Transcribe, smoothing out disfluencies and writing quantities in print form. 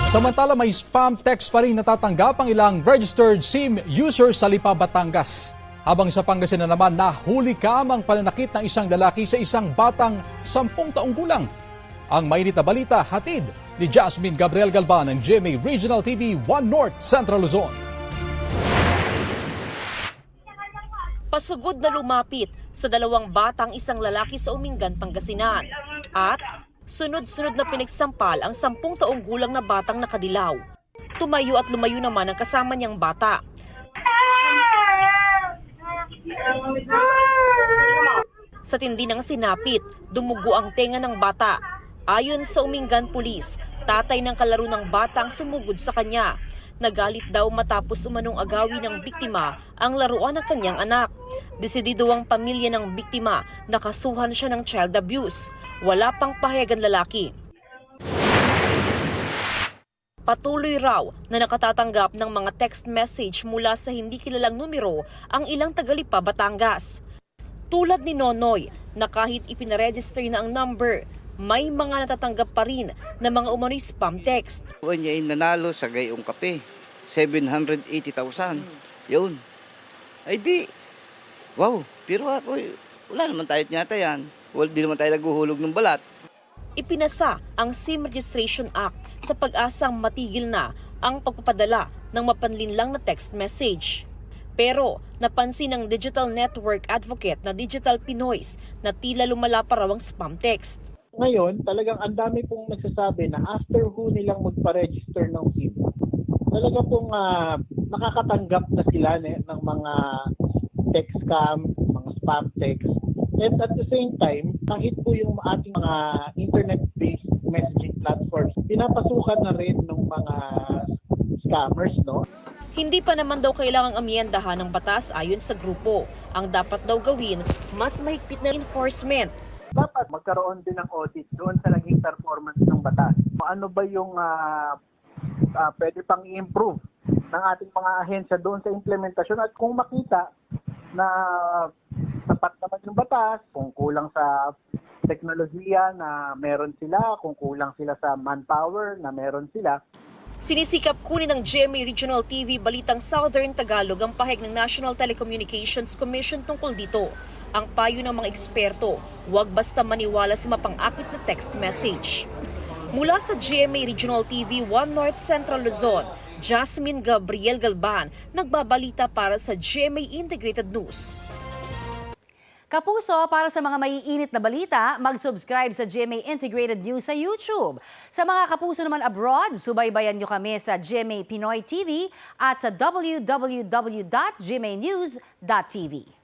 Samantala may spam text pa rin natatanggap ang ilang registered SIM users sa Lipa, Batangas. Habang sa Pangasinan naman nahuli kamang pananakit ng isang lalaki sa isang batang 10 taong gulang. Ang mainit na balita hatid ni Jasmine Gabriel Galban ng GMA Regional TV 1 North Central Luzon. Pasugod na lumapit sa dalawang batang isang lalaki sa Umingan, Pangasinan. At sunod-sunod na pinagsampal ang 10 taong gulang na batang nakadilaw. Tumayo at lumayo naman ang kasama niyang bata. Sa tindi ng sinapit, dumugo ang tenga ng bata. Ayon sa Umingan Police, tatay ng kalaro ng batang sumugod sa kanya. Nagalit daw matapos umanong agawin ng biktima ang laruan ng kanyang anak. Desidido ang pamilya ng biktima na kasuhan siya ng child abuse. Wala pang pahayag ang lalaki. Patuloy raw na nakatatanggap ng mga text message mula sa hindi kilalang numero ang ilang taga-Lipa, Batangas. Tulad ni Nonoy na kahit ipinaregister na ang number, may mga natatanggap pa rin na mga umano'y spam text. Buwan niya nanalo sa Gayong Kape, 780,000. Yun. Ay di, wow, pero ako, wala naman tayo nyata yan. Di naman tayo naghuhulog ng balat. Ipinasa ang SIM Registration Act sa pag-asang matigil na ang pagpapadala ng mapanlinlang na text message. Pero napansin ng digital network advocate na Digital Pinoys na tila lumala pa raw ang spam text. Ngayon, talagang ang dami pong nagsasabi na after nilang magpa-register ng SIM, talaga pong nakakatanggap na sila ng mga text scam, mga spam text. And at the same time, kahit po yung ating mga internet-based messaging platforms, pinapasukan na rin ng mga scammers, no? Hindi pa naman daw kailangang amyendahan ng batas ayon sa grupo. Ang dapat daw gawin, mas mahigpit na enforcement. Dapat magkaroon din ng audit doon sa naging performance ng batas. Ano ba yung pwede pang i-improve ng ating mga ahensya doon sa implementasyon at kung makita na sapat naman yung batas, kung kulang sa teknolohiya na meron sila, kung kulang sila sa manpower na meron sila. Sinisikap kunin ng GMA Regional TV Balitang Southern Tagalog ang pahayag ng National Telecommunications Commission tungkol dito. Ang payo ng mga eksperto, huwag basta maniwala sa mapang-akit na text message. Mula sa GMA Regional TV 1 North Central Luzon, Jasmine Gabriel Galban, nagbabalita para sa GMA Integrated News. Kapuso, para sa mga maiinit na balita, mag-subscribe sa GMA Integrated News sa YouTube. Sa mga kapuso naman abroad, subaybayan nyo kami sa GMA Pinoy TV at sa www.gmanews.tv.